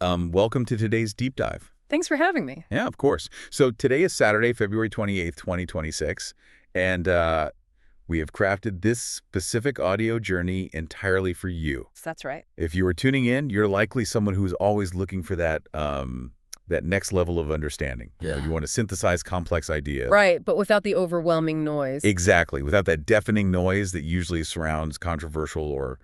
Welcome to today's deep dive. Thanks for having me. Yeah, of course. So today is Saturday, February 28th, 2026, and we have crafted this specific audio journey entirely for you. That's right. If you are tuning in, you're likely someone who's always looking for that next level of understanding. You know, you want to synthesize complex ideas. Right, but without the overwhelming noise. Exactly, without that deafening noise that usually surrounds controversial or,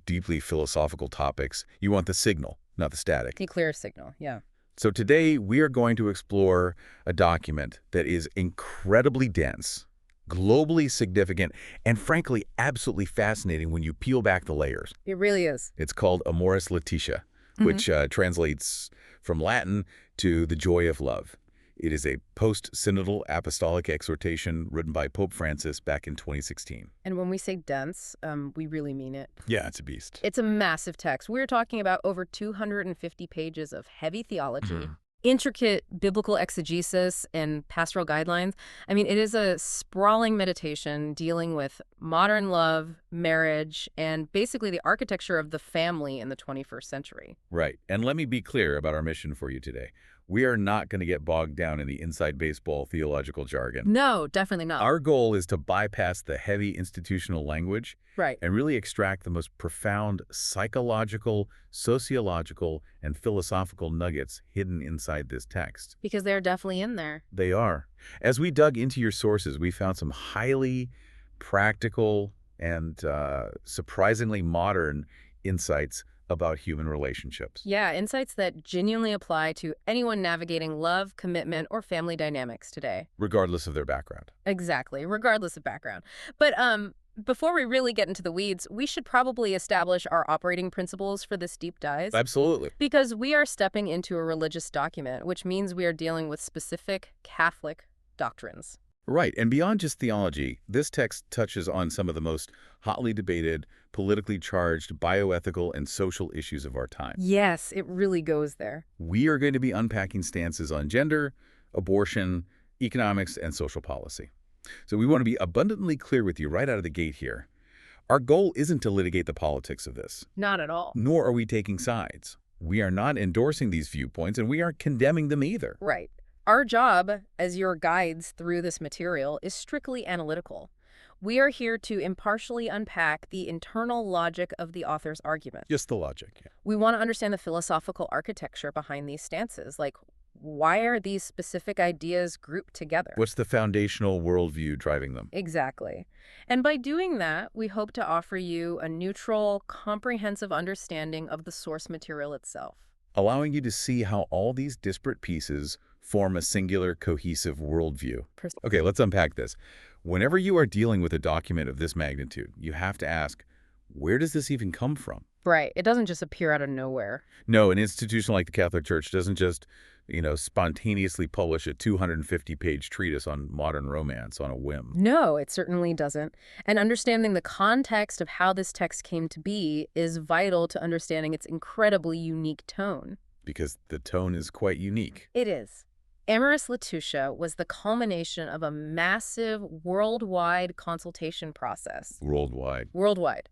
deeply philosophical topics. You want the signal, not the static. The clear signal, yeah. So today we are going to explore a document that is incredibly dense, globally significant, and frankly, absolutely fascinating when you peel back the layers. It really is. It's called Amoris Laetitia, which translates from Latin to the joy of love. It is a post-synodal apostolic exhortation written by Pope Francis back in 2016. And when we say dense, we really mean it. Yeah, it's a beast. It's a massive text. We're talking about over 250 pages of heavy theology, intricate biblical exegesis, and pastoral guidelines. It is a sprawling meditation dealing with modern love, marriage, and basically the architecture of the family in the 21st century. Right. And let me be clear about our mission for you today. We are not going to get bogged down in the inside baseball theological jargon. No, definitely not. Our goal is to bypass the heavy institutional language and really extract the most profound psychological, sociological, and philosophical nuggets hidden inside this text. Because they're definitely in there. They are. As we dug into your sources, we found some highly practical and surprisingly modern insights about human relationships. Yeah, insights that genuinely apply to anyone navigating love, commitment, or family dynamics today. Regardless of their background. Exactly, regardless of background. But before we really get into the weeds, we should probably establish our operating principles for this deep dive. Absolutely. Because we are stepping into a religious document, which means we are dealing with specific Catholic doctrines. Right, and beyond just theology, this text touches on some of the most hotly debated, politically charged, bioethical, and social issues of our time. Yes, it really goes there. We are going to be unpacking stances on gender, abortion, economics, and social policy. So we want to be abundantly clear with you right out of the gate here. Our goal isn't to litigate the politics of this. Not at all. Nor are we taking sides. We are not endorsing these viewpoints, and we aren't condemning them either. Right. Our job as your guides through this material is strictly analytical. We are here to impartially unpack the internal logic of the author's argument. Just the logic. Yeah. We want to understand the philosophical architecture behind these stances. Like, why are these specific ideas grouped together? What's the foundational worldview driving them? Exactly. And by doing that, we hope to offer you a neutral, comprehensive understanding of the source material itself. Allowing you to see how all these disparate pieces form a singular, cohesive worldview. Okay, let's unpack this. Whenever you are dealing with a document of this magnitude, you have to ask, where does this even come from? Right. It doesn't just appear out of nowhere. No, an institution like the Catholic Church doesn't just, spontaneously publish a 250-page treatise on modern romance on a whim. No, it certainly doesn't. And understanding the context of how this text came to be is vital to understanding its incredibly unique tone. Because the tone is quite unique. It is. Amoris Laetitia was the culmination of a massive worldwide consultation process. Worldwide.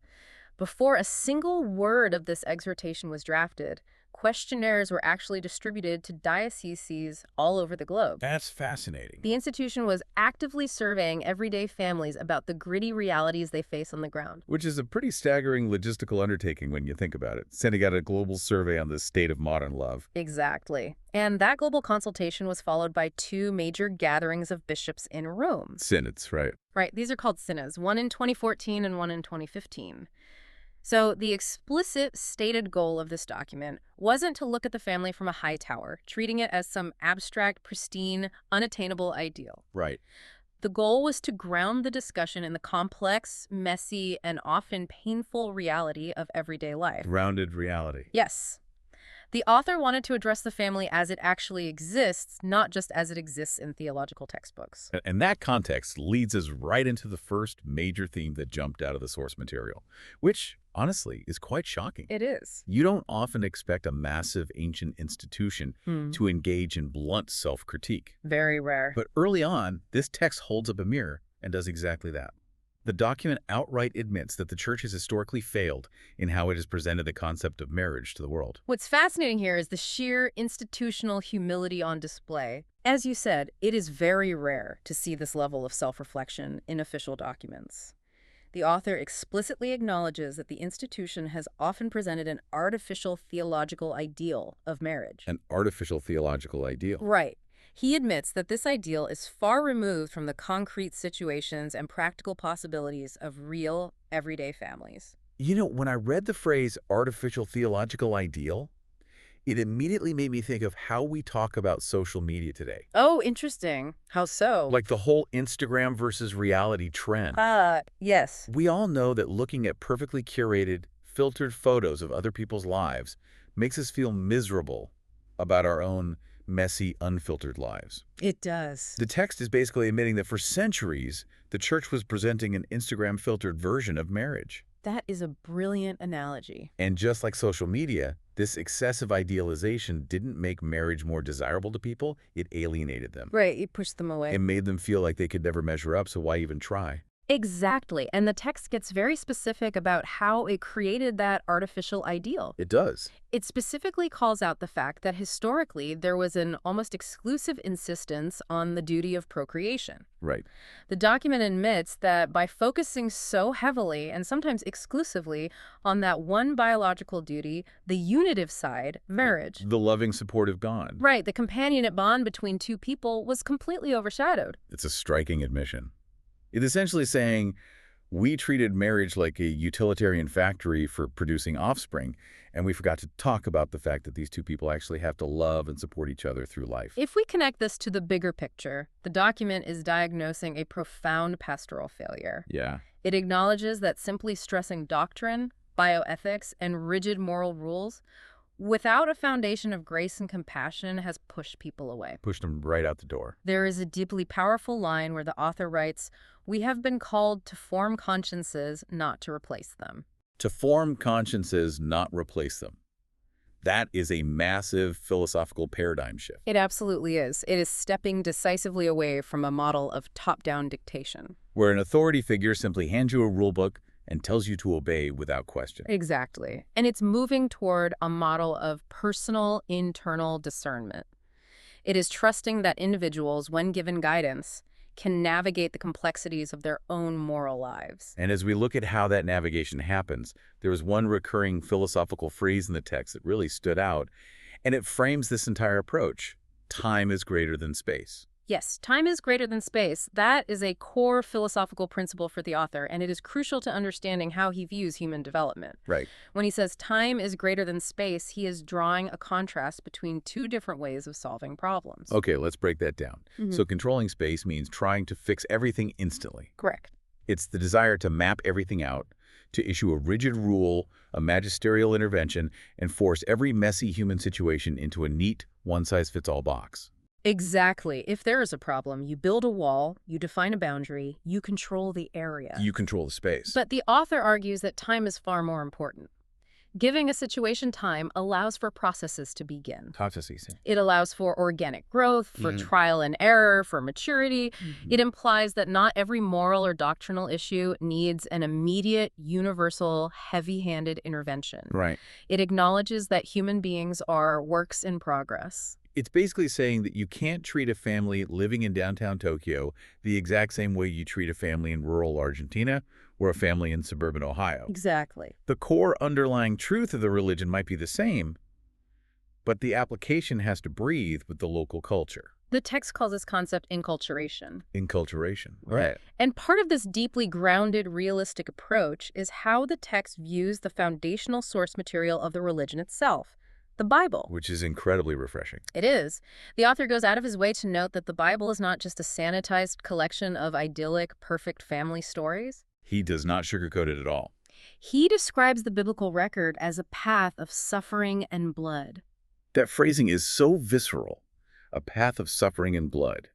Before a single word of this exhortation was drafted, questionnaires were actually distributed to dioceses all over the globe. That's fascinating. The institution was actively surveying everyday families about the gritty realities they face on the ground. Which is a pretty staggering logistical undertaking when you think about it, sending out a global survey on the state of modern love. Exactly. And that global consultation was followed by two major gatherings of bishops in Rome. Synods, right? Right. These are called synods, one in 2014 and one in 2015. So the explicit stated goal of this document wasn't to look at the family from a high tower, treating it as some abstract, pristine, unattainable ideal. Right. The goal was to ground the discussion in the complex, messy, and often painful reality of everyday life. Grounded reality. Yes. The author wanted to address the family as it actually exists, not just as it exists in theological textbooks. And that context leads us right into the first major theme that jumped out of the source material, which, honestly, is quite shocking. It is. You don't often expect a massive ancient institution to engage in blunt self-critique. Very rare. But early on, this text holds up a mirror and does exactly that. The document outright admits that the church has historically failed in how it has presented the concept of marriage to the world. What's fascinating here is the sheer institutional humility on display. As you said, it is very rare to see this level of self-reflection in official documents. The author explicitly acknowledges that the institution has often presented an artificial theological ideal of marriage. An artificial theological ideal. Right. He admits that this ideal is far removed from the concrete situations and practical possibilities of real, everyday families. You know, when I read the phrase artificial theological ideal, it immediately made me think of how we talk about social media today. Oh, interesting. How so? Like the whole Instagram versus reality trend. Yes. We all know that looking at perfectly curated, filtered photos of other people's lives makes us feel miserable about our own messy, unfiltered lives. It does. The text is basically admitting that for centuries, the church was presenting an Instagram-filtered version of marriage. That is a brilliant analogy. And just like social media, this excessive idealization didn't make marriage more desirable to people, it alienated them. Right, you push them away. It made them feel like they could never measure up, so why even try? Exactly. And the text gets very specific about how it created that artificial ideal. It does. It specifically calls out the fact that historically there was an almost exclusive insistence on the duty of procreation. Right. The document admits that by focusing so heavily and sometimes exclusively on that one biological duty, the unitive side, marriage, The loving, supportive God. right, the companionate bond between two people was completely overshadowed. It's a striking admission. It's essentially saying we treated marriage like a utilitarian factory for producing offspring, and we forgot to talk about the fact that these two people actually have to love and support each other through life. If we connect this to the bigger picture, the document is diagnosing a profound pastoral failure. Yeah. It acknowledges that simply stressing doctrine, bioethics, and rigid moral rules without a foundation of grace and compassion has pushed people away. Pushed them right out the door. There is a deeply powerful line where the author writes, "We have been called to form consciences, not to replace them." To form consciences, not replace them. That is a massive philosophical paradigm shift. It absolutely is. It is stepping decisively away from a model of top-down dictation. Where an authority figure simply hands you a rulebook and tells you to obey without question. Exactly. And it's moving toward a model of personal, internal discernment. It is trusting that individuals, when given guidance, can navigate the complexities of their own moral lives. And as we look at how that navigation happens, there is one recurring philosophical phrase in the text that really stood out, and it frames this entire approach. Time is greater than space. Yes, time is greater than space. That is a core philosophical principle for the author, and it is crucial to understanding how he views human development. Right. When he says time is greater than space, he is drawing a contrast between two different ways of solving problems. Okay, let's break that down. So controlling space means trying to fix everything instantly. Correct. It's the desire to map everything out, to issue a rigid rule, a magisterial intervention, and force every messy human situation into a neat, one-size-fits-all box. Exactly. If there is a problem, you build a wall, you define a boundary, you control the area. You control the space. But the author argues that time is far more important. Giving a situation time allows for processes to begin. Processes. It allows for organic growth, for trial and error, for maturity. It implies that not every moral or doctrinal issue needs an immediate, universal, heavy-handed intervention. Right. It acknowledges that human beings are works in progress. It's basically saying that you can't treat a family living in downtown Tokyo the exact same way you treat a family in rural Argentina or a family in suburban Ohio. Exactly. The core underlying truth of the religion might be the same, but the application has to breathe with the local culture. The text calls this concept enculturation. Enculturation. Right. And part of this deeply grounded, realistic approach is how the text views the foundational source material of the religion itself, the Bible. Which is incredibly refreshing. It is. The author goes out of his way to note that the Bible is not just a sanitized collection of idyllic, perfect family stories. He does not sugarcoat it at all. He describes the biblical record as a path of suffering and blood. That phrasing is so visceral, a path of suffering and blood.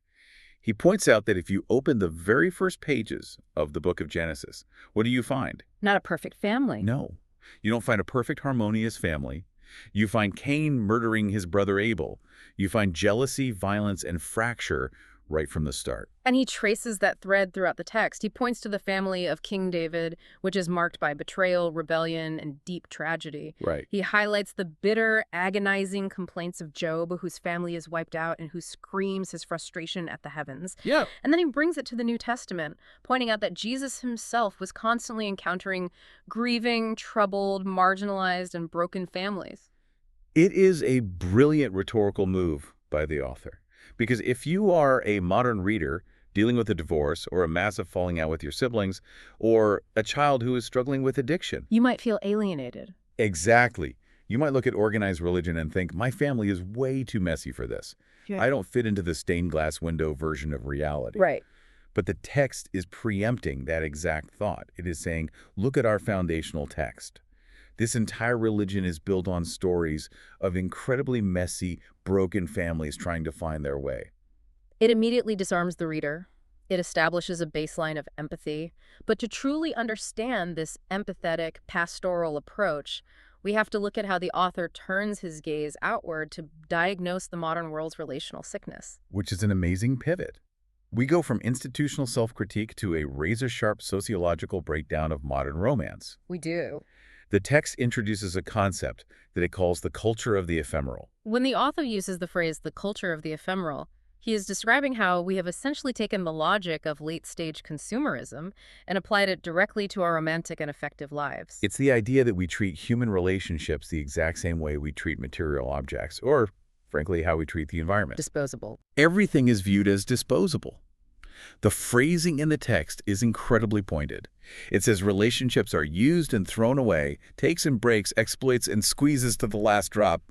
He points out that if you open the very first pages of the book of Genesis, what do you find? Not a perfect family. No. You don't find a perfect, harmonious family. You find Cain murdering his brother Abel. You find jealousy, violence, and fracture right from the start. And he traces that thread throughout the text. He points to the family of King David, which is marked by betrayal, rebellion, and deep tragedy. Right. He highlights the bitter, agonizing complaints of Job, whose family is wiped out and who screams his frustration at the heavens. Yeah. And then he brings it to the New Testament, pointing out that Jesus himself was constantly encountering grieving, troubled, marginalized, and broken families. It is a brilliant rhetorical move by the author. Because if you are a modern reader dealing with a divorce or a massive falling out with your siblings or a child who is struggling with addiction. You might feel alienated. Exactly. You might look at organized religion and think, my family is way too messy for this. Yeah. I don't fit into the stained glass window version of reality. Right. But the text is preempting that exact thought. It is saying, look at our foundational text. This entire religion is built on stories of incredibly messy, broken families trying to find their way. It immediately disarms the reader. It establishes a baseline of empathy. But to truly understand this empathetic, pastoral approach, we have to look at how the author turns his gaze outward to diagnose the modern world's relational sickness. Which is an amazing pivot. We go from institutional self-critique to a razor-sharp sociological breakdown of modern romance. We do. The text introduces a concept that it calls the culture of the ephemeral. When the author uses the phrase, the culture of the ephemeral, he is describing how we have essentially taken the logic of late-stage consumerism and applied it directly to our romantic and affective lives. It's the idea that we treat human relationships the exact same way we treat material objects, or, frankly, how we treat the environment. Disposable. Everything is viewed as disposable. The phrasing in the text is incredibly pointed. It says relationships are used and thrown away, takes and breaks, exploits and squeezes to the last drop.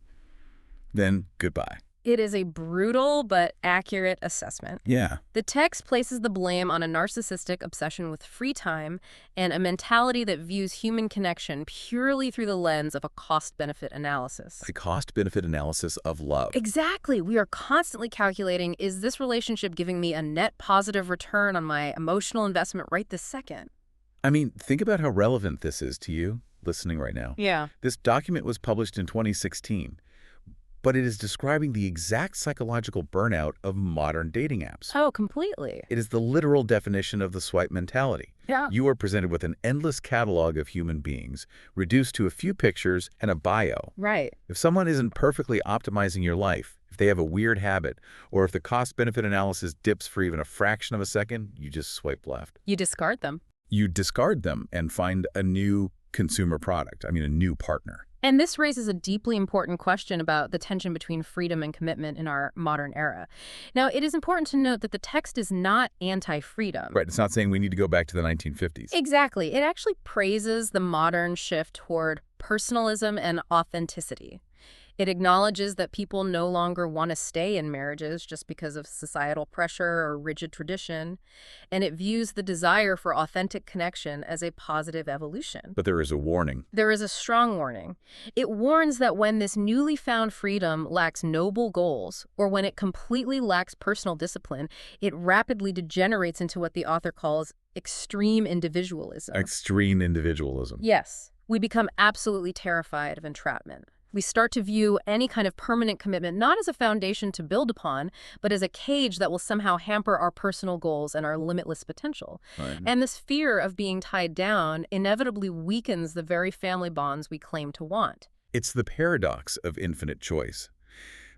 Then goodbye. It is a brutal but accurate assessment. Yeah. The text places the blame on a narcissistic obsession with free time and a mentality that views human connection purely through the lens of a cost-benefit analysis. A cost-benefit analysis of love. Exactly. We are constantly calculating, is this relationship giving me a net positive return on my emotional investment right this second? I mean, think about how relevant this is to you listening right now. Yeah. This document was published in 2016. But it is describing the exact psychological burnout of modern dating apps. Oh, completely. It is the literal definition of the swipe mentality. Yeah. You are presented with an endless catalog of human beings, reduced to a few pictures and a bio. Right. If someone isn't perfectly optimizing your life, if they have a weird habit, or if the cost-benefit analysis dips for even a fraction of a second, you just swipe left. You discard them. You discard them and find a new consumer product, a new partner. And this raises a deeply important question about the tension between freedom and commitment in our modern era. Now, it is important to note that the text is not anti-freedom. Right, it's not saying we need to go back to the 1950s. Exactly. It actually praises the modern shift toward personalism and authenticity. It acknowledges that people no longer want to stay in marriages just because of societal pressure or rigid tradition, and it views the desire for authentic connection as a positive evolution. But there is a warning. There is a strong warning. It warns that when this newly found freedom lacks noble goals, or when it completely lacks personal discipline, it rapidly degenerates into what the author calls extreme individualism. Extreme individualism. Yes. We become absolutely terrified of entrapment. We start to view any kind of permanent commitment not as a foundation to build upon, but as a cage that will somehow hamper our personal goals and our limitless potential. Right. And this fear of being tied down inevitably weakens the very family bonds we claim to want. It's the paradox of infinite choice.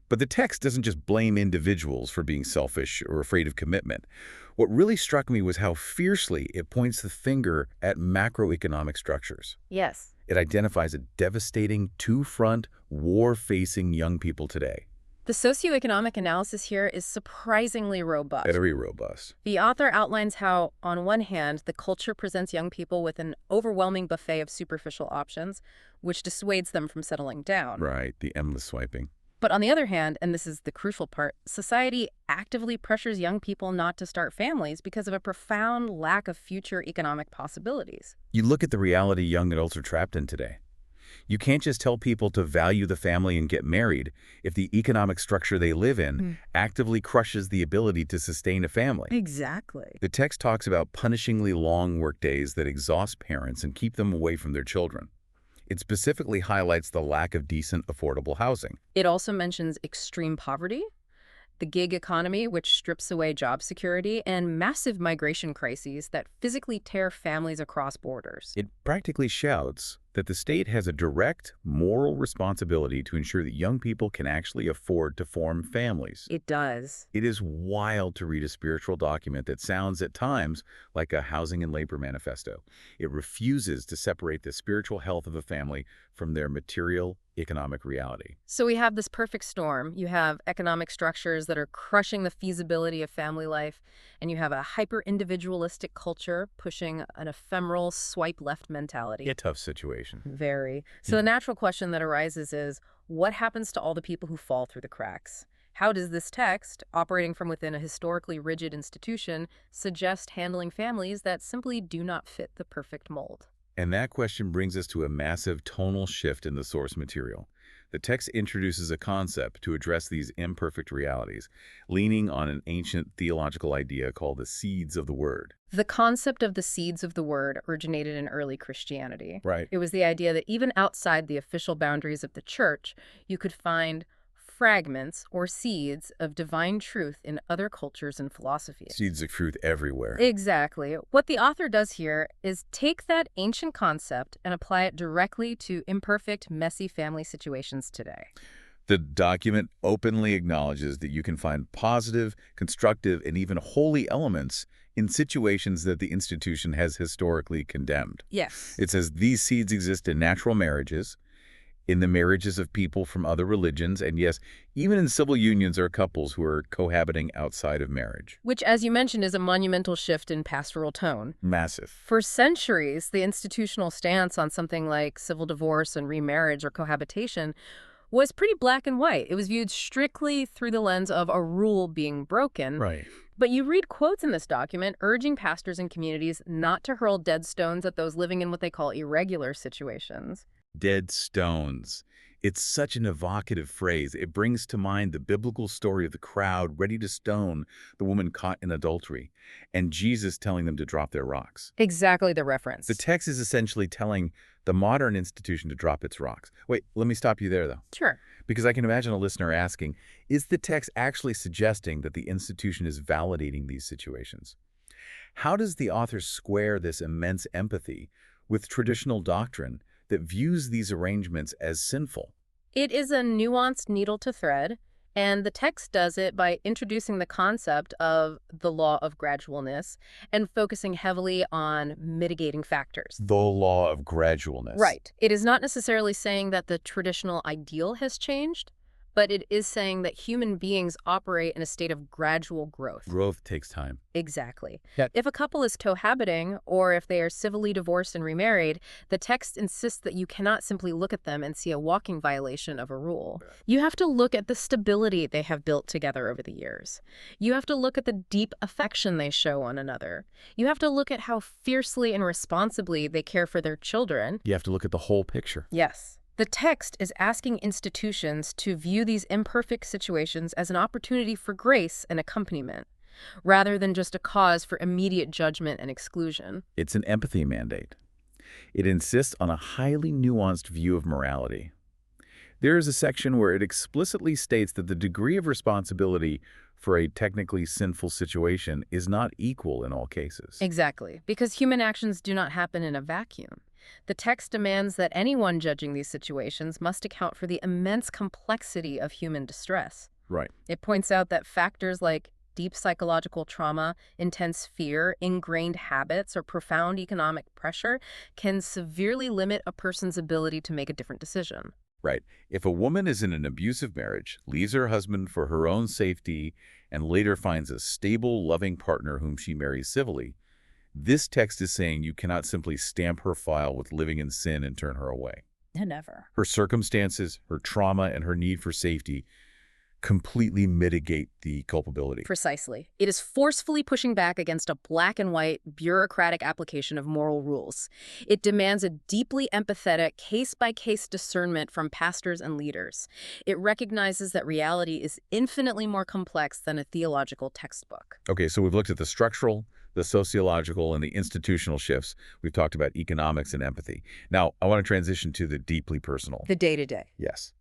But the text doesn't just blame individuals for being selfish or afraid of commitment. What really struck me was how fiercely it points the finger at macroeconomic structures. Yes. It identifies a devastating two-front, war-facing young people today. The socioeconomic analysis here is surprisingly robust. Very robust. The author outlines how, on one hand, the culture presents young people with an overwhelming buffet of superficial options, which dissuades them from settling down. Right, the endless swiping. But on the other hand, and this is the crucial part, society actively pressures young people not to start families because of a profound lack of future economic possibilities. You look at the reality young adults are trapped in today. You can't just tell people to value the family and get married if the economic structure they live in actively crushes the ability to sustain a family. Exactly. The text talks about punishingly long workdays that exhaust parents and keep them away from their children. It specifically highlights the lack of decent, affordable housing. It also mentions extreme poverty. the gig economy, which strips away job security, and massive migration crises that physically tear families across borders. It practically shouts that the state has a direct moral responsibility to ensure that young people can actually afford to form families. It does. It is wild to read a spiritual document that sounds at times like a housing and labor manifesto. It refuses to separate the spiritual health of a family from their material economic reality. So we have this perfect storm. You have economic structures that are crushing the feasibility of family life, and you have a hyper-individualistic culture pushing an ephemeral swipe-left mentality. A tough situation. Very. So the natural question that arises is, what happens to all the people who fall through the cracks? How does this text, operating from within a historically rigid institution, suggest handling families that simply do not fit the perfect mold? And that question brings us to a massive tonal shift in the source material. The text introduces a concept to address these imperfect realities, leaning on an ancient theological idea called the seeds of the word. The concept of the seeds of the word originated in early Christianity. Right. It was the idea that even outside the official boundaries of the church, you could find fragments or seeds of divine truth in other cultures and philosophies. Seeds of truth everywhere. Exactly. What the author does here is take that ancient concept and apply it directly to imperfect, messy family situations today. The document openly acknowledges that you can find positive, constructive, and even holy elements in situations that the institution has historically condemned. Yes. It says these seeds exist in natural marriages, in the marriages of people from other religions, and yes, even in civil unions or couples who are cohabiting outside of marriage. Which, as you mentioned, is a monumental shift in pastoral tone. Massive. For centuries, the institutional stance on something like civil divorce and remarriage or cohabitation was pretty black and white. It was viewed strictly through the lens of a rule being broken. Right. But you read quotes in this document urging pastors and communities not to hurl dead stones at those living in what they call irregular situations. Dead stones. It's such an evocative phrase. It brings to mind the biblical story of the crowd ready to stone the woman caught in adultery, and Jesus telling them to drop their rocks. Exactly the reference. The text is essentially telling the modern institution to drop its rocks. Wait, let me stop you there, though. Sure. Because I can imagine a listener asking, is the text actually suggesting that the institution is validating these situations? How does the author square this immense empathy with traditional doctrine that views these arrangements as sinful? It is a nuanced needle to thread, and the text does it by introducing the concept of the law of gradualness and focusing heavily on mitigating factors. The law of gradualness. Right. It is not necessarily saying that the traditional ideal has changed, but it is saying that human beings operate in a state of gradual growth. Growth takes time. Exactly. Yeah. If a couple is cohabiting, or if they are civilly divorced and remarried, the text insists that you cannot simply look at them and see a walking violation of a rule. You have to look at the stability they have built together over the years. You have to look at the deep affection they show one another. You have to look at how fiercely and responsibly they care for their children. You have to look at the whole picture. Yes. The text is asking institutions to view these imperfect situations as an opportunity for grace and accompaniment, rather than just a cause for immediate judgment and exclusion. It's an empathy mandate. It insists on a highly nuanced view of morality. There is a section where it explicitly states that the degree of responsibility for a technically sinful situation is not equal in all cases. Exactly, because human actions do not happen in a vacuum. The text demands that anyone judging these situations must account for the immense complexity of human distress. Right. It points out that factors like deep psychological trauma, intense fear, ingrained habits, or profound economic pressure can severely limit a person's ability to make a different decision. Right. If a woman is in an abusive marriage, leaves her husband for her own safety, and later finds a stable, loving partner whom she marries civilly, this text is saying you cannot simply stamp her file with living in sin and turn her away. Never. Her circumstances, her trauma, and her need for safety completely mitigate the culpability. Precisely. It is forcefully pushing back against a black and white, bureaucratic application of moral rules. It demands a deeply empathetic, case-by-case discernment from pastors and leaders. It recognizes that reality is infinitely more complex than a theological textbook. Okay, so we've looked at the structural, the sociological, and the institutional shifts. We've talked about economics and empathy. Now, I want to transition to the deeply personal. The day-to-day. Yes.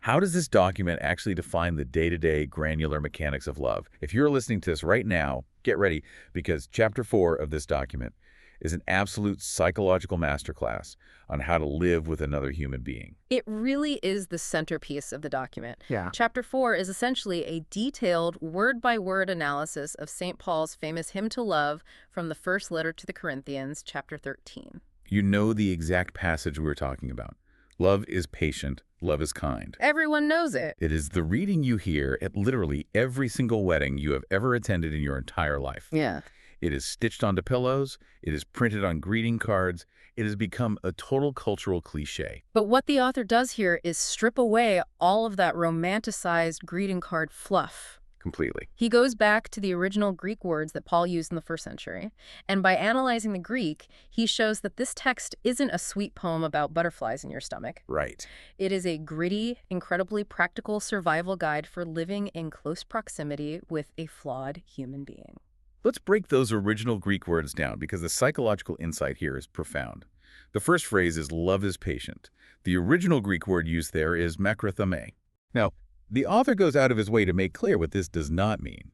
How does this document actually define the day-to-day granular mechanics of love? If you're listening to this right now, get ready, because Chapter 4 of this document is an absolute psychological masterclass on how to live with another human being. It really is the centerpiece of the document. Yeah. Chapter 4 is essentially a detailed, word-by-word analysis of St. Paul's famous hymn to love from the first letter to the Corinthians, chapter 13. You know the exact passage we were talking about. Love is patient, love is kind. Everyone knows it. It is the reading you hear at literally every single wedding you have ever attended in your entire life. Yeah. It is stitched onto pillows. It is printed on greeting cards. It has become a total cultural cliché. But what the author does here is strip away all of that romanticized greeting card fluff. Completely. He goes back to the original Greek words that Paul used in the first century, and by analyzing the Greek, he shows that this text isn't a sweet poem about butterflies in your stomach. Right. It is a gritty, incredibly practical survival guide for living in close proximity with a flawed human being. Let's break those original Greek words down because the psychological insight here is profound. The first phrase is love is patient. The original Greek word used there is makrotheme. Now, the author goes out of his way to make clear what this does not mean.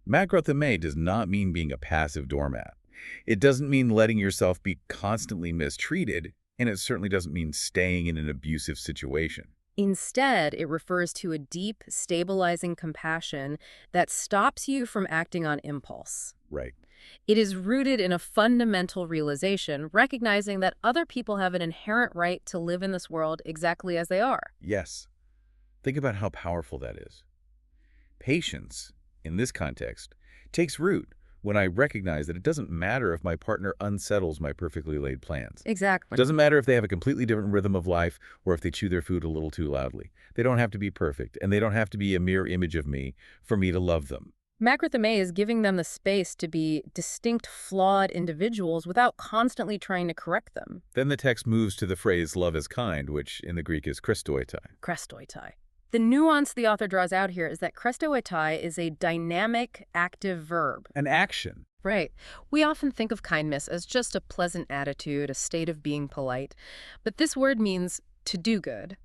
Makrotheme does not mean being a passive doormat. It doesn't mean letting yourself be constantly mistreated, and it certainly doesn't mean staying in an abusive situation. Instead, it refers to a deep, stabilizing compassion that stops you from acting on impulse. Right. It is rooted in a fundamental realization, recognizing that other people have an inherent right to live in this world exactly as they are. Yes. Think about how powerful that is. Patience, in this context, takes root when I recognize that it doesn't matter if my partner unsettles my perfectly laid plans. Exactly. It doesn't matter if they have a completely different rhythm of life or if they chew their food a little too loudly. They don't have to be perfect, and they don't have to be a mirror image of me for me to love them. Makrotheme is giving them the space to be distinct, flawed individuals without constantly trying to correct them. Then the text moves to the phrase love is kind, which in the Greek is Christoitai. Krestoitai. The nuance the author draws out here is that krestoitai is a dynamic, active verb. An action. Right. We often think of kindness as just a pleasant attitude, a state of being polite. But this word means to do good.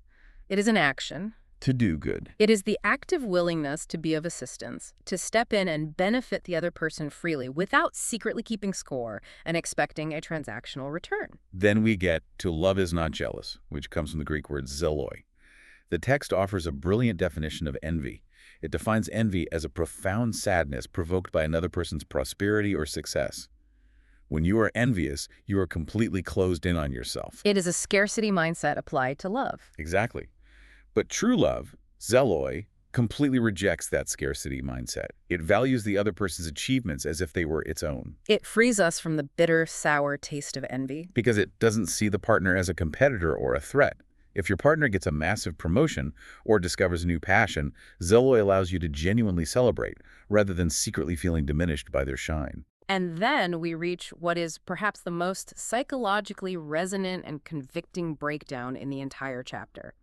It is an action. To do good. It is the active willingness to be of assistance, to step in and benefit the other person freely without secretly keeping score and expecting a transactional return. Then we get to love is not jealous, which comes from the Greek word zeloi. The text offers a brilliant definition of envy. It defines envy as a profound sadness provoked by another person's prosperity or success. When you are envious, you are completely closed in on yourself. It is a scarcity mindset applied to love. Exactly. But true love, zeloi, completely rejects that scarcity mindset. It values the other person's achievements as if they were its own. It frees us from the bitter, sour taste of envy. Because it doesn't see the partner as a competitor or a threat. If your partner gets a massive promotion or discovers a new passion, zeloi allows you to genuinely celebrate, rather than secretly feeling diminished by their shine. And then we reach what is perhaps the most psychologically resonant and convicting breakdown in the entire chapter.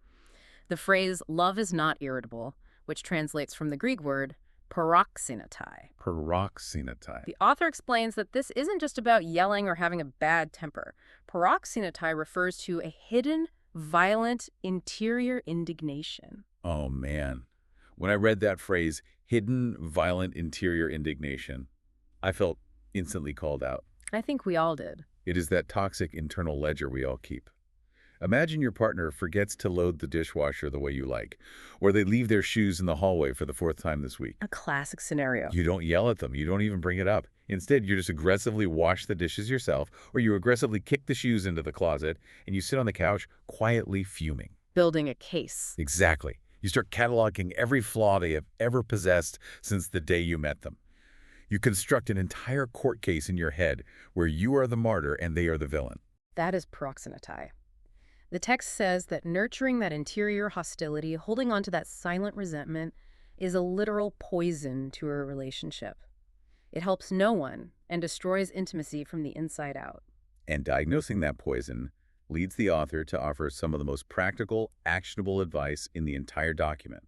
The phrase, love is not irritable, which translates from the Greek word paroxynetai. Paroxynetai. The author explains that this isn't just about yelling or having a bad temper. Paroxynetai refers to a hidden, violent, interior indignation. Oh, man. When I read that phrase, hidden, violent, interior indignation, I felt instantly called out. I think we all did. It is that toxic internal ledger we all keep. Imagine your partner forgets to load the dishwasher the way you like, or they leave their shoes in the hallway for the 4th time this week. A classic scenario. You don't yell at them. You don't even bring it up. Instead, you just aggressively wash the dishes yourself, or you aggressively kick the shoes into the closet, and you sit on the couch quietly fuming. Building a case. Exactly. You start cataloging every flaw they have ever possessed since the day you met them. You construct an entire court case in your head where you are the martyr and they are the villain. That is paroxynetai. The text says that nurturing that interior hostility, holding on to that silent resentment, is a literal poison to a relationship. It helps no one and destroys intimacy from the inside out. And diagnosing that poison leads the author to offer some of the most practical, actionable advice in the entire document.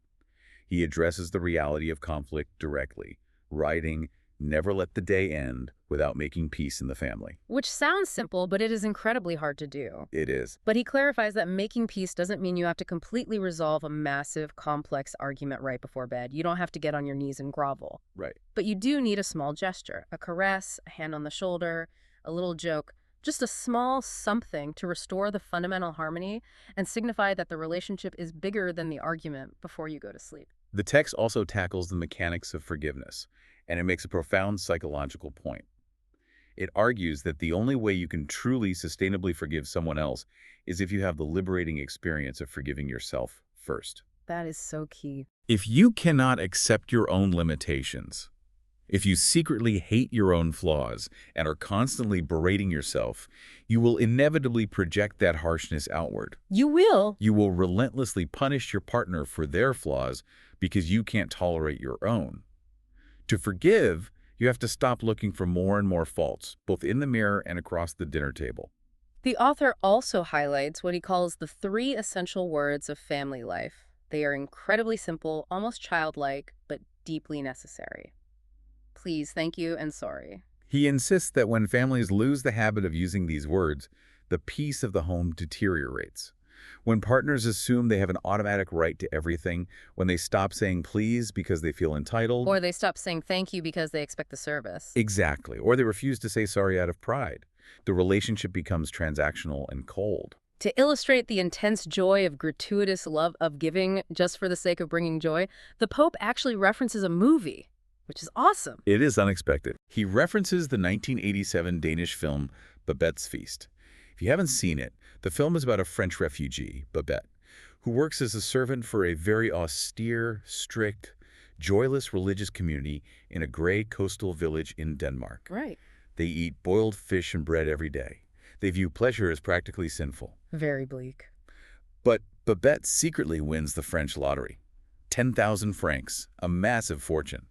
He addresses the reality of conflict directly, writing, Never let the day end without making peace in the family. Which sounds simple, but it is incredibly hard to do. It is. But he clarifies that making peace doesn't mean you have to completely resolve a massive, complex argument right before bed. You don't have to get on your knees and grovel. Right. But you do need a small gesture, a caress, a hand on the shoulder, a little joke, just a small something to restore the fundamental harmony and signify that the relationship is bigger than the argument before you go to sleep. The text also tackles the mechanics of forgiveness, and it makes a profound psychological point. It argues that the only way you can truly, sustainably forgive someone else is if you have the liberating experience of forgiving yourself first. That is so key. If you cannot accept your own limitations, if you secretly hate your own flaws and are constantly berating yourself, you will inevitably project that harshness outward. You will. You will relentlessly punish your partner for their flaws because you can't tolerate your own. To forgive, you have to stop looking for more and more faults, both in the mirror and across the dinner table. The author also highlights what he calls the 3 essential words of family life. They are incredibly simple, almost childlike, but deeply necessary. Please, thank you, and sorry. He insists that when families lose the habit of using these words, the peace of the home deteriorates. When partners assume they have an automatic right to everything, when they stop saying please because they feel entitled. Or they stop saying thank you because they expect the service. Exactly. Or they refuse to say sorry out of pride. The relationship becomes transactional and cold. To illustrate the intense joy of gratuitous love of giving just for the sake of bringing joy, the Pope actually references a movie, which is awesome. It is unexpected. He references the 1987 Danish film Babette's Feast. If you haven't seen it, the film is about a French refugee, Babette, who works as a servant for a very austere, strict, joyless religious community in a gray coastal village in Denmark. Right. They eat boiled fish and bread every day. They view pleasure as practically sinful. Very bleak. But Babette secretly wins the French lottery. 10,000 francs, a massive fortune.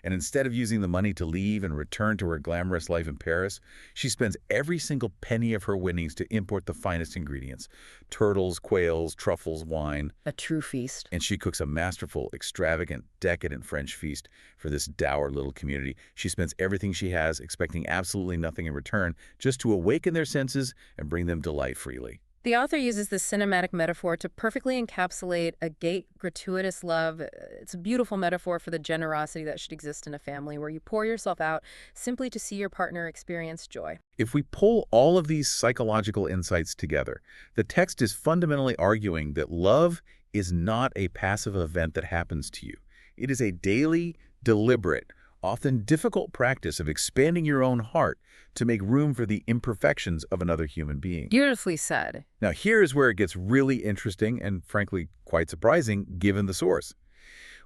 And instead of using the money to leave and return to her glamorous life in Paris, she spends every single penny of her winnings to import the finest ingredients: turtles, quails, truffles, wine. A true feast. And she cooks a masterful, extravagant, decadent French feast for this dour little community. She spends everything she has, expecting absolutely nothing in return, just to awaken their senses and bring them delight freely. The author uses this cinematic metaphor to perfectly encapsulate a gratuitous love. It's a beautiful metaphor for the generosity that should exist in a family where you pour yourself out simply to see your partner experience joy. If we pull all of these psychological insights together, the text is fundamentally arguing that love is not a passive event that happens to you. It is a daily, deliberate, often difficult practice of expanding your own heart to make room for the imperfections of another human being. Beautifully said. Now, here's where it gets really interesting and, frankly, quite surprising, given the source.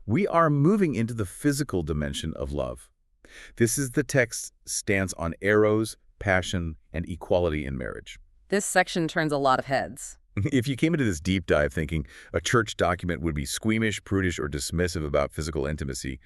We are moving into the physical dimension of love. This is the text's stance on eros, passion, and equality in marriage. This section turns a lot of heads. If you came into this deep dive thinking a church document would be squeamish, prudish, or dismissive about physical intimacy,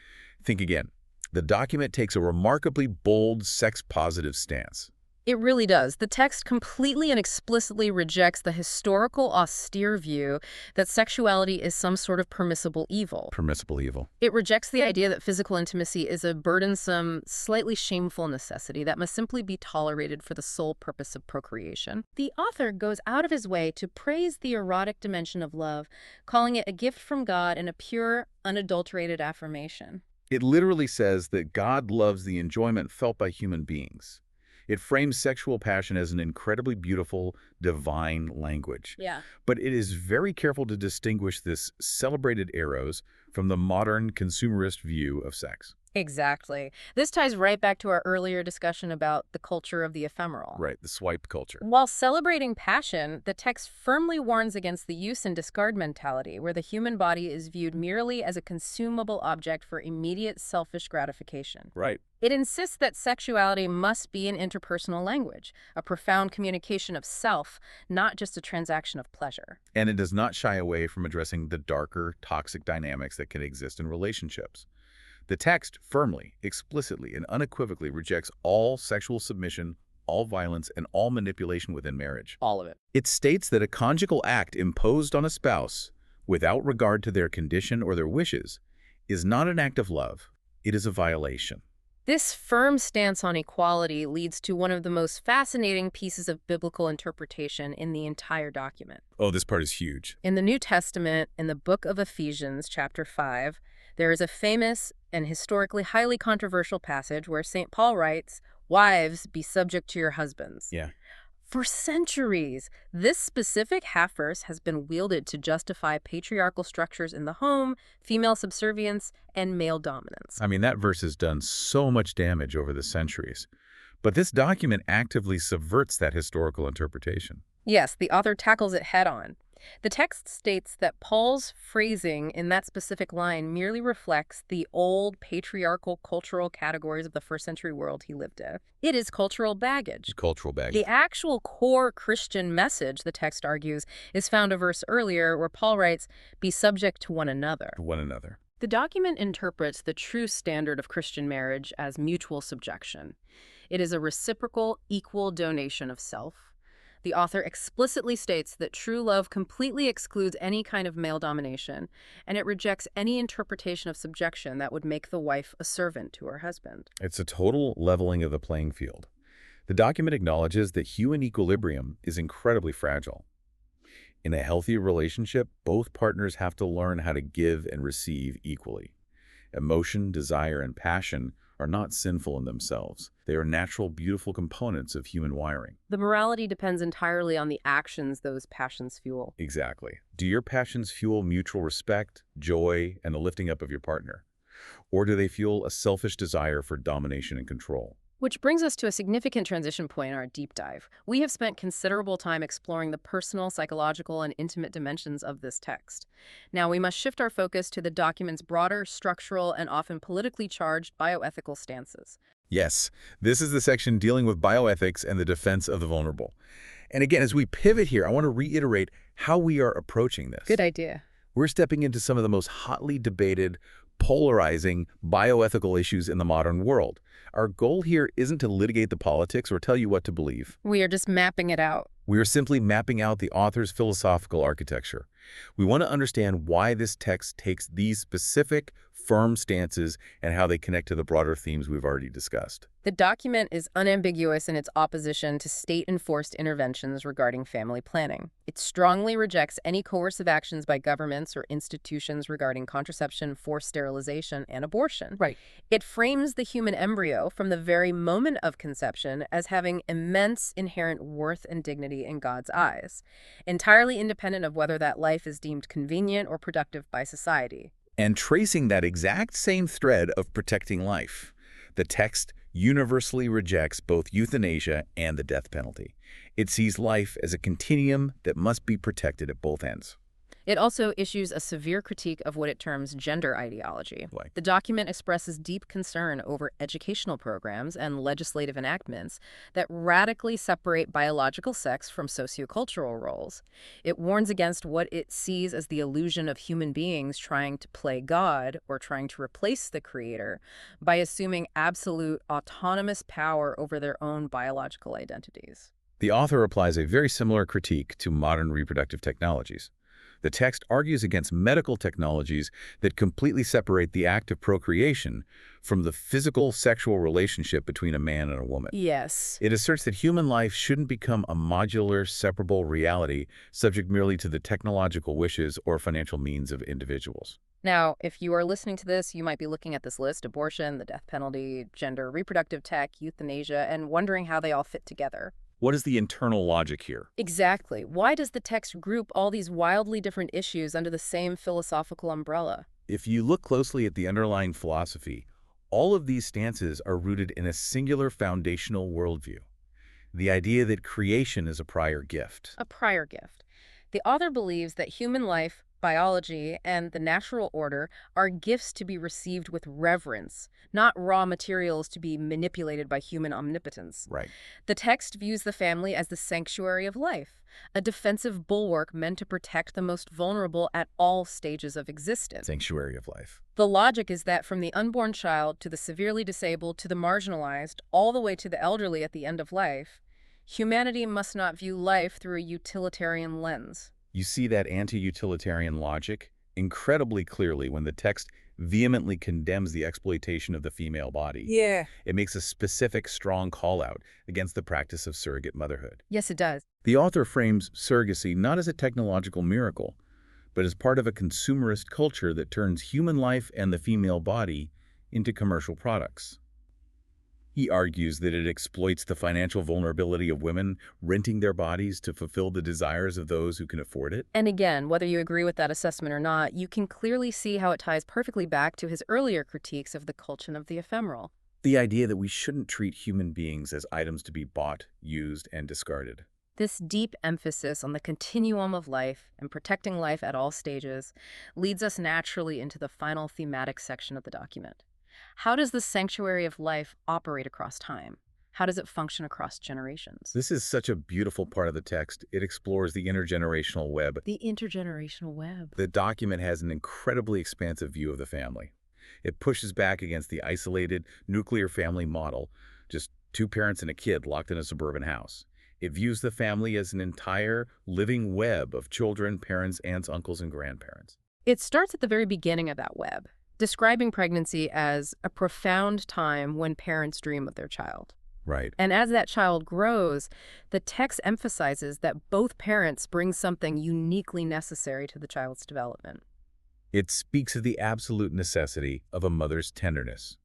think again. The document takes a remarkably bold, sex-positive stance. It really does. The text completely and explicitly rejects the historical, austere view that sexuality is some sort of permissible evil. Permissible evil. It rejects the idea that physical intimacy is a burdensome, slightly shameful necessity that must simply be tolerated for the sole purpose of procreation. The author goes out of his way to praise the erotic dimension of love, calling it a gift from God and a pure, unadulterated affirmation. It literally says that God loves the enjoyment felt by human beings. It frames sexual passion as an incredibly beautiful, divine language. Yeah. But it is very careful to distinguish this celebrated eros from the modern consumerist view of sex. Exactly. This ties right back to our earlier discussion about the culture of the ephemeral. Right, the swipe culture. While celebrating passion, the text firmly warns against the use and discard mentality, where the human body is viewed merely as a consumable object for immediate selfish gratification. Right. It insists that sexuality must be an interpersonal language, a profound communication of self, not just a transaction of pleasure. And it does not shy away from addressing the darker, toxic dynamics that can exist in relationships. The text firmly, explicitly, and unequivocally rejects all sexual submission, all violence, and all manipulation within marriage. All of it. It states that a conjugal act imposed on a spouse, without regard to their condition or their wishes, is not an act of love. It is a violation. This firm stance on equality leads to one of the most fascinating pieces of biblical interpretation in the entire document. Oh, this part is huge. In the New Testament, in the book of Ephesians, chapter 5, there is a famous and historically highly controversial passage where St. Paul writes, "Wives, be subject to your husbands." Yeah. For centuries, this specific half verse has been wielded to justify patriarchal structures in the home, female subservience, and male dominance. I mean, that verse has done so much damage over the centuries. But this document actively subverts that historical interpretation. Yes, the author tackles it head on. The text states that Paul's phrasing in that specific line merely reflects the old patriarchal cultural categories of the first century world he lived in. It is cultural baggage. Cultural baggage. The actual core Christian message, the text argues, is found a verse earlier where Paul writes, "Be subject to one another." To one another. The document interprets the true standard of Christian marriage as mutual subjection. It is a reciprocal, equal donation of self. The author explicitly states that true love completely excludes any kind of male domination, and it rejects any interpretation of subjection that would make the wife a servant to her husband. It's a total leveling of the playing field. The document acknowledges that human equilibrium is incredibly fragile. In a healthy relationship, both partners have to learn how to give and receive equally. Emotion, desire, and passion are not sinful in themselves. They are natural, beautiful components of human wiring. The morality depends entirely on the actions those passions fuel. Exactly. Do your passions fuel mutual respect, joy, and the lifting up of your partner? Or do they fuel a selfish desire for domination and control? Which brings us to a significant transition point in our deep dive. We have spent considerable time exploring the personal, psychological, and intimate dimensions of this text. Now we must shift our focus to the document's broader, structural, and often politically charged bioethical stances. Yes, this is the section dealing with bioethics and the defense of the vulnerable. And again, as we pivot here, I want to reiterate how we are approaching this. Good idea. We're stepping into some of the most hotly debated, polarizing bioethical issues in the modern world. Our goal here isn't to litigate the politics or tell you what to believe. We are just mapping it out. We are simply mapping out the author's philosophical architecture. We want to understand why this text takes these specific, firm stances and how they connect to the broader themes we've already discussed. The document is unambiguous in its opposition to state-enforced interventions regarding family planning. It strongly rejects any coercive actions by governments or institutions regarding contraception, forced sterilization, and abortion. Right. It frames the human embryo from the very moment of conception as having immense inherent worth and dignity in God's eyes, entirely independent of whether that life is deemed convenient or productive by society. And tracing that exact same thread of protecting life, the text universally rejects both euthanasia and the death penalty. It sees life as a continuum that must be protected at both ends. It also issues a severe critique of what it terms gender ideology. Like, The document expresses deep concern over educational programs and legislative enactments that radically separate biological sex from sociocultural roles. It warns against what it sees as the illusion of human beings trying to play God or trying to replace the creator by assuming absolute autonomous power over their own biological identities. the author applies a very similar critique to modern reproductive technologies. The text argues against medical technologies that completely separate the act of procreation from the physical sexual relationship between a man and a woman. Yes. It asserts that human life shouldn't become a modular, separable reality subject merely to the technological wishes or financial means of individuals. Now, if you are listening to this, you might be looking at this list: abortion, the death penalty, gender, reproductive tech, euthanasia, and wondering how they all fit together. What is the internal logic here? Exactly. Why does the text group all these wildly different issues under the same philosophical umbrella? If you look closely at the underlying philosophy, all of these stances are rooted in a singular foundational worldview: the idea that creation is a prior gift. A prior gift. The author believes that human life, biology, and the natural order are gifts to be received with reverence, not raw materials to be manipulated by human omnipotence. Right. The text views the family as the sanctuary of life, a defensive bulwark meant to protect the most vulnerable at all stages of existence. Sanctuary of life. The logic is that from the unborn child to the severely disabled to the marginalized, all the way to the elderly at the end of life, humanity must not view life through a utilitarian lens. You see that anti-utilitarian logic incredibly clearly when the text vehemently condemns the exploitation of the female body. Yeah. It makes a specific, strong call-out against the practice of surrogate motherhood. Yes, it does. The author frames surrogacy not as a technological miracle, but as part of a consumerist culture that turns human life and the female body into commercial products. He argues that it exploits the financial vulnerability of women, renting their bodies to fulfill the desires of those who can afford it. And again, whether you agree with that assessment or not, you can clearly see how it ties perfectly back to his earlier critiques of the culture of the ephemeral. The idea that we shouldn't treat human beings as items to be bought, used, and discarded. This deep emphasis on the continuum of life and protecting life at all stages leads us naturally into the final thematic section of the document. How does the sanctuary of life operate across time? How does it function across generations? This is such a beautiful part of the text. It explores the intergenerational web. The intergenerational web. The document has an incredibly expansive view of the family. It pushes back against the isolated, nuclear family model, just two parents and a kid locked in a suburban house. It views the family as an entire living web of children, parents, aunts, uncles, and grandparents. It starts at the very beginning of that web, describing pregnancy as a profound time when parents dream of their child. Right. And as that child grows, the text emphasizes that both parents bring something uniquely necessary to the child's development. It speaks of the absolute necessity of a mother's tenderness.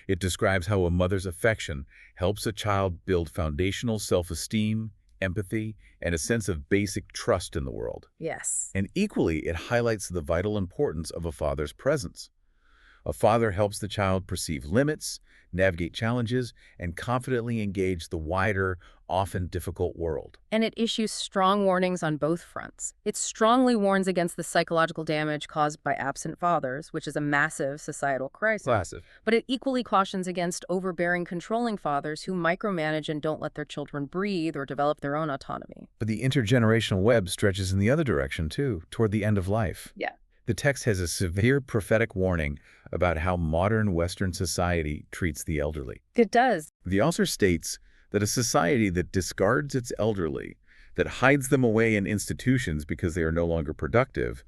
It describes how a mother's affection helps a child build foundational self-esteem, empathy, and a sense of basic trust in the world. Yes. And equally, it highlights the vital importance of a father's presence. A father helps the child perceive limits, navigate challenges, and confidently engage the wider, often difficult world. And it issues strong warnings on both fronts. It strongly warns against the psychological damage caused by absent fathers, which is a massive societal crisis. Massive. But it equally cautions against overbearing, controlling fathers who micromanage and don't let their children breathe or develop their own autonomy. But the intergenerational web stretches in the other direction, too, toward the end of life. Yeah. The text has a severe prophetic warning about how modern Western society treats the elderly. It does. The author states that a society that discards its elderly, that hides them away in institutions because they are no longer productive,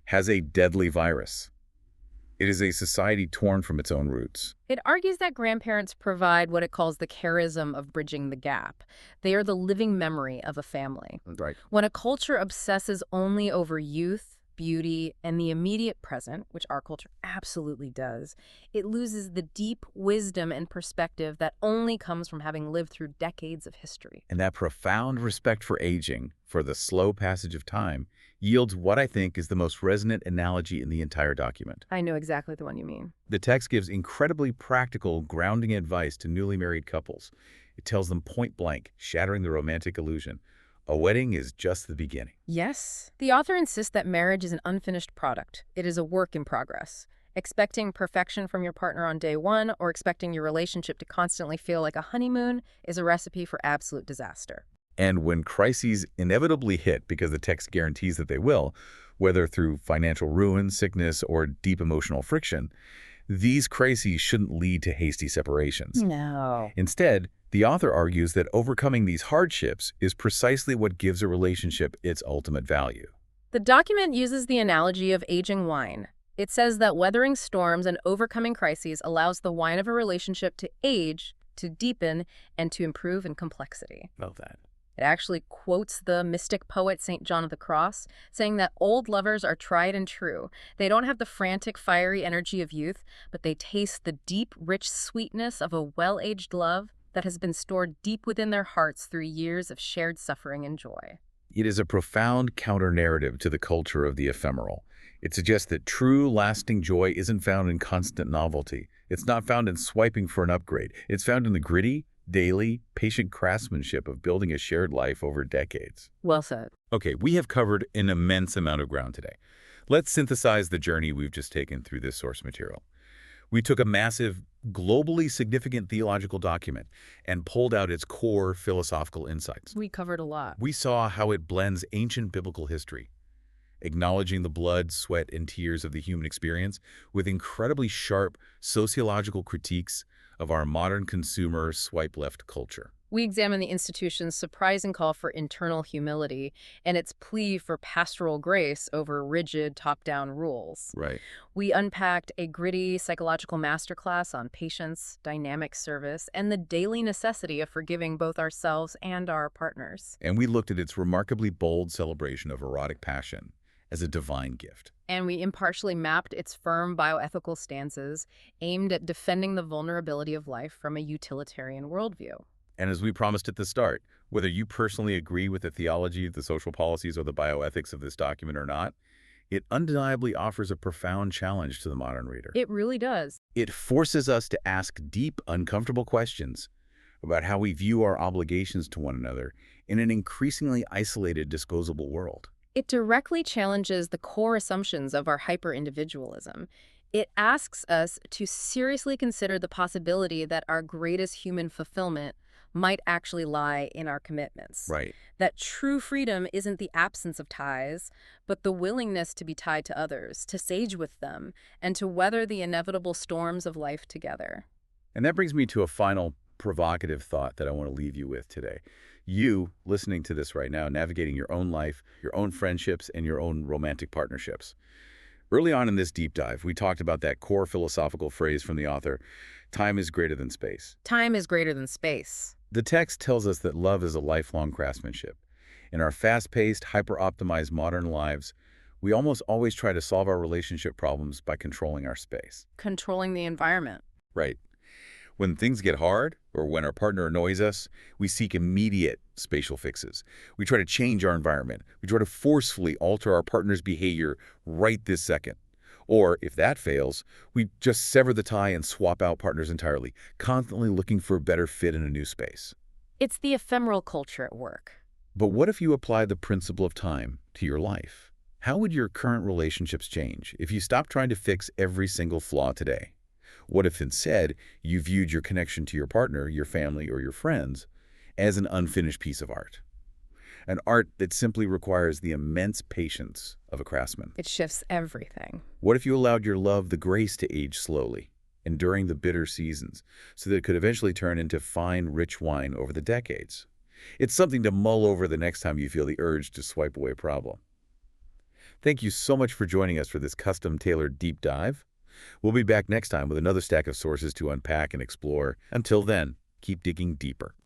has a deadly virus. It is a society torn from its own roots. It argues that grandparents provide what it calls the charism of bridging the gap. They are the living memory of a family. Right. When a culture obsesses only over youth, beauty, and the immediate present, which our culture absolutely does, it loses the deep wisdom and perspective that only comes from having lived through decades of history. And that profound respect for aging, for the slow passage of time, yields what I think is the most resonant analogy in the entire document. I know exactly the one you mean. The text gives incredibly practical, grounding advice to newly married couples. It tells them point blank, shattering the romantic illusion. A wedding is just the beginning. Yes. The author insists that marriage is an unfinished product. It is a work in progress. Expecting perfection from your partner on day one or expecting your relationship to constantly feel like a honeymoon is a recipe for absolute disaster. And when crises inevitably hit, because the text guarantees that they will, whether through financial ruin, sickness, or deep emotional friction, these crises shouldn't lead to hasty separations. No. Instead, the author argues that overcoming these hardships is precisely what gives a relationship its ultimate value. The document uses the analogy of aging wine. It says that weathering storms and overcoming crises allows the wine of a relationship to age, to deepen, and to improve in complexity. Love that. It actually quotes the mystic poet St. John of the Cross, saying that old lovers are tried and true. They don't have the frantic, fiery energy of youth, but they taste the deep, rich sweetness of a well-aged love that has been stored deep within their hearts through years of shared suffering and joy. It is a profound counter-narrative to the culture of the ephemeral. It suggests that true, lasting joy isn't found in constant novelty. It's not found in swiping for an upgrade. It's found in the gritty, daily, patient craftsmanship of building a shared life over decades. Well said. Okay, we have covered an immense amount of ground today. Let's synthesize the journey we've just taken through this source material. We took a massive, globally significant theological document and pulled out its core philosophical insights. We covered a lot. We saw how it blends ancient biblical history, acknowledging the blood, sweat, and tears of the human experience with incredibly sharp sociological critiques of our modern consumer swipe-left culture. We examine the institution's surprising call for internal humility and its plea for pastoral grace over rigid top-down rules. Right. We unpacked a gritty psychological masterclass on patience, dynamic service, and the daily necessity of forgiving both ourselves and our partners. And we looked at its remarkably bold celebration of erotic passion as a divine gift. And we impartially mapped its firm bioethical stances aimed at defending the vulnerability of life from a utilitarian worldview. And as we promised at the start, whether you personally agree with the theology, the social policies, or the bioethics of this document or not, it undeniably offers a profound challenge to the modern reader. It really does. It forces us to ask deep, uncomfortable questions about how we view our obligations to one another in an increasingly isolated, disposable world. It directly challenges the core assumptions of our hyper-individualism. It asks us to seriously consider the possibility that our greatest human fulfillment might actually lie in our commitments. Right. That true freedom isn't the absence of ties, but the willingness to be tied to others, to sage with them, and to weather the inevitable storms of life together. And that brings me to a final provocative thought that I want to leave you with today. You, listening to this right now, navigating your own life, your own friendships, and your own romantic partnerships. Early on in this deep dive, we talked about that core philosophical phrase from the author, time is greater than space. Time is greater than space. The text tells us that love is a lifelong craftsmanship. In our fast-paced, hyper-optimized modern lives, we almost always try to solve our relationship problems by controlling our space. Controlling the environment. Right. When things get hard, or when our partner annoys us, we seek immediate spatial fixes. We try to change our environment. We try to forcefully alter our partner's behavior right this second. Or, if that fails, we just sever the tie and swap out partners entirely, constantly looking for a better fit in a new space. It's the ephemeral culture at work. But what if you apply the principle of time to your life? How would your current relationships change if you stopped trying to fix every single flaw today? What if instead you viewed your connection to your partner, your family, or your friends as an unfinished piece of art? An art that simply requires the immense patience of a craftsman. It shifts everything. What if you allowed your love the grace to age slowly, enduring the bitter seasons, so that it could eventually turn into fine, rich wine over the decades? It's something to mull over the next time you feel the urge to swipe away a problem. Thank you so much for joining us for this custom-tailored deep dive. We'll be back next time with another stack of sources to unpack and explore. Until then, keep digging deeper.